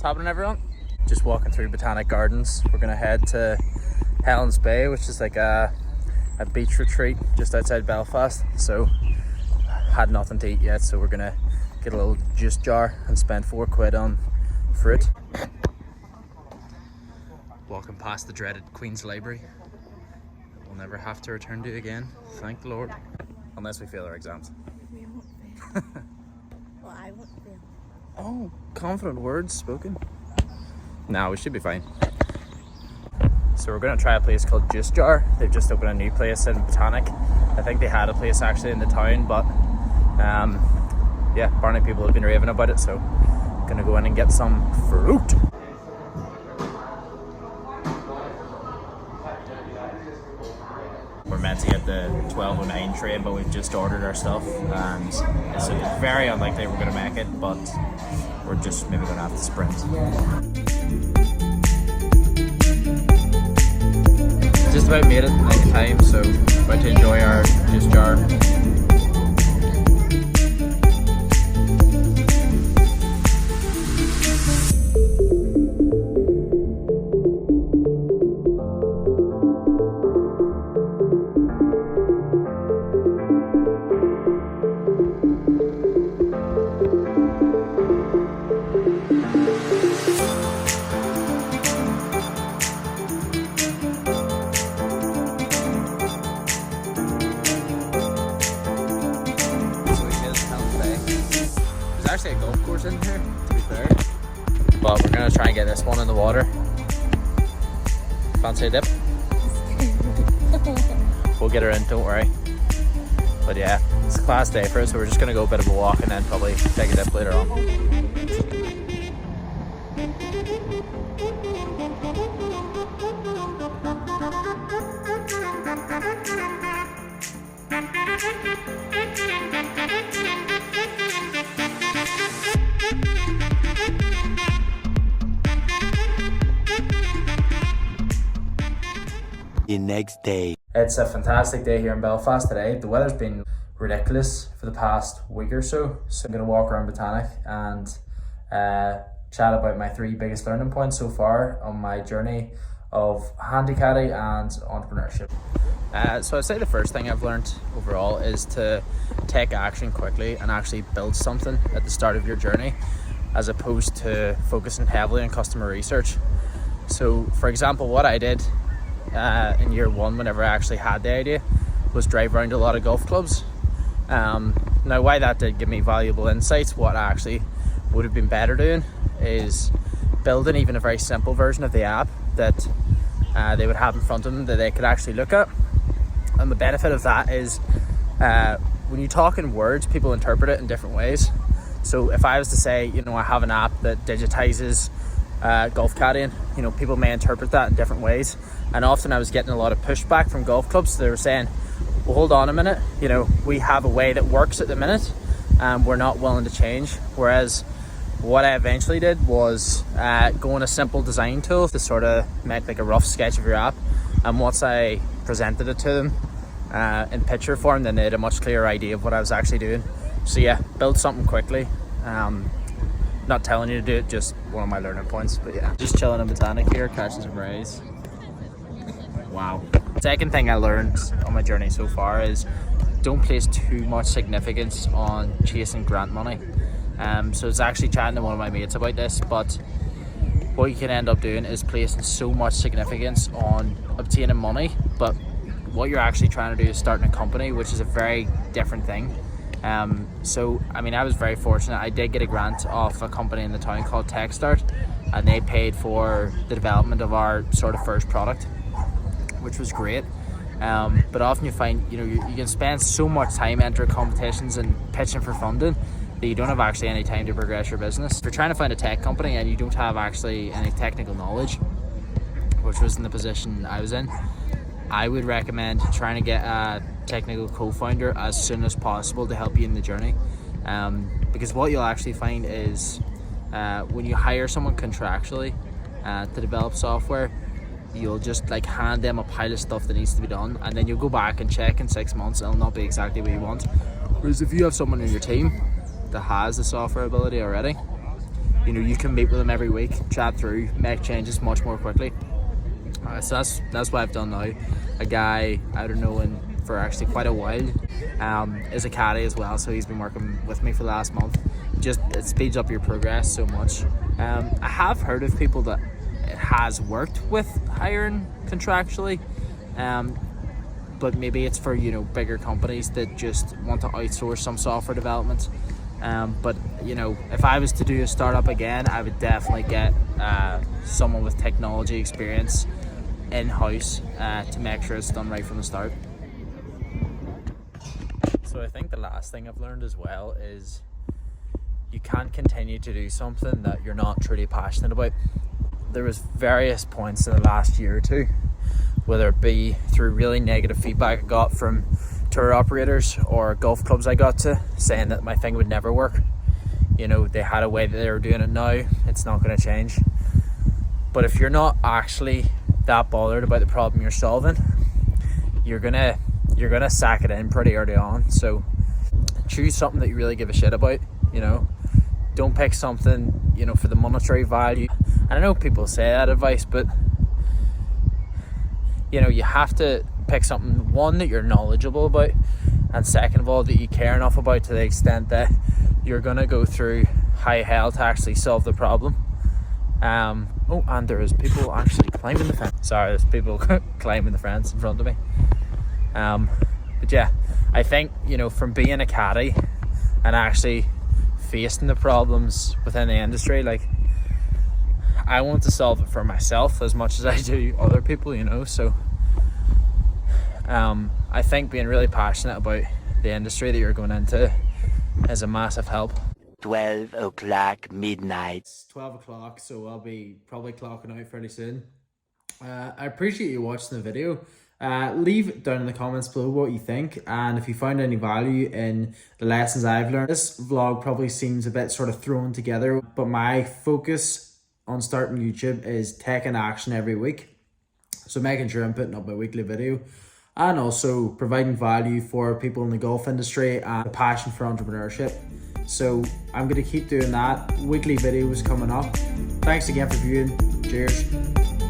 What's happening, everyone? Just walking through Botanic Gardens. We're gonna head to Helen's Bay, which is like a beach retreat just outside Belfast. So had nothing to eat yet, so we're gonna get a little juice jar and spend £4 on fruit. Walking past the dreaded Queen's Library. We'll never have to return to again, thank the Lord. Unless we fail our exams. We won't fail. Well, I won't fail. Oh, confident words spoken. No, we should be fine. So we're going to try a place called Juice Jar. They've just opened a new place in Botanic. I think they had a place actually in the town, but yeah, Barney people have been raving about it, so I'm going to go in and get some fruit. We're meant to get the 12:09 train, but we've just ordered our stuff, and it's very unlikely we're going to make it, but we're just maybe going to have to sprint. Just about made it in like time, so about to enjoy our juice jar. Actually a golf course in here, to be fair, but we're gonna try and get this one in the water. Fancy a dip? We'll get her in, don't worry. But yeah, it's a class day for us, so we're just gonna go a bit of a walk and then probably take a dip later on. The next day. It's a fantastic day here in Belfast today. The weather's been ridiculous for the past week or so. So I'm going to walk around Botanic and chat about my 3 biggest learning points so far on my journey of Handicaddie and entrepreneurship. So I'd say the first thing I've learned overall is to take action quickly and actually build something at the start of your journey, as opposed to focusing heavily on customer research. So for example, what I did in year 1, whenever I actually had the idea, was drive around a lot of golf clubs. Now why that did give me valuable insights, what I actually would have been better doing is building even a very simple version of the app that they would have in front of them that they could actually look at. And the benefit of that is when you talk in words, people interpret it in different ways. So if I was to say, I have an app that digitizes golf caddying, people may interpret that in different ways. And often I was getting a lot of pushback from golf clubs. They were saying, well, hold on a minute, we have a way that works at the minute, and we're not willing to change. Whereas what I eventually did was go on a simple design tool to sort of make like a rough sketch of your app. And once I presented it to them in picture form, then they had a much clearer idea of what I was actually doing. So yeah, build something quickly. Not telling you to do it, just one of my learning points, but yeah. Just chilling in Botanic here, catching some rays. Wow. Second thing I learned on my journey so far is don't place too much significance on chasing grant money. So I was actually chatting to one of my mates about this, but what you can end up doing is placing so much significance on obtaining money, but what you're actually trying to do is starting a company, which is a very different thing. So I was very fortunate. I did get a grant off a company in the town called TechStart, and they paid for the development of our sort of first product, which was great. But often you find you can spend so much time entering competitions and pitching for funding that you don't have actually any time to progress your business. If you're trying to find a tech company and you don't have actually any technical knowledge, which was in the position I was in, I would recommend trying to get a technical co-founder as soon as possible to help you in the journey. Because what you'll actually find is when you hire someone contractually to develop software, you'll just hand them a pile of stuff that needs to be done, and then you'll go back and check in 6 months and it'll not be exactly what you want. Whereas if you have someone in your team that has the software ability already, you know, you can meet with them every week, chat through, make changes much more quickly. So that's what I've done now. A guy I don't know for actually quite a while is a caddy as well, so he's been working with me for the last month. Just it speeds up your progress so much. I have heard of people that it has worked with hiring contractually, but maybe it's for, you know, bigger companies that just want to outsource some software development. But you know, if I was to do a startup again, I would definitely get someone with technology experience in-house to make sure it's done right from the start. So I think the last thing I've learned as well is you can't continue to do something that you're not truly passionate about. There was various points in the last year or two, whether it be through really negative feedback I got from tour operators or golf clubs I got to, saying that my thing would never work. You know, they had a way that they were doing it now, it's not going to change. But if you're not actually that bothered about the problem you're solving, you're gonna sack it in pretty early on. So choose something that you really give a shit about. You know, don't pick something, you know, for the monetary value. And I know people say that advice, but you know, you have to pick something, one, that you're knowledgeable about, and second of all, that you care enough about to the extent that you're gonna go through high hell to actually solve the problem. Oh, and there is people actually climbing the fence. Sorry, there's people climbing the fence in front of me. But yeah, I think, you know, from being a caddy and actually facing the problems within the industry, like, I want to solve it for myself as much as I do other people, you know. So I think being really passionate about the industry that you're going into is a massive help. 12 o'clock midnight. It's 12 o'clock, so I'll be probably clocking out fairly soon. I appreciate you watching the video. Leave down in the comments below what you think, and if you found any value in the lessons I've learned. This vlog probably seems a bit sort of thrown together, but my focus on starting YouTube is taking action every week. So making sure I'm putting up my weekly video, and also providing value for people in the golf industry and a passion for entrepreneurship. So I'm going to keep doing that. Weekly videos coming up. Thanks again for viewing. Cheers.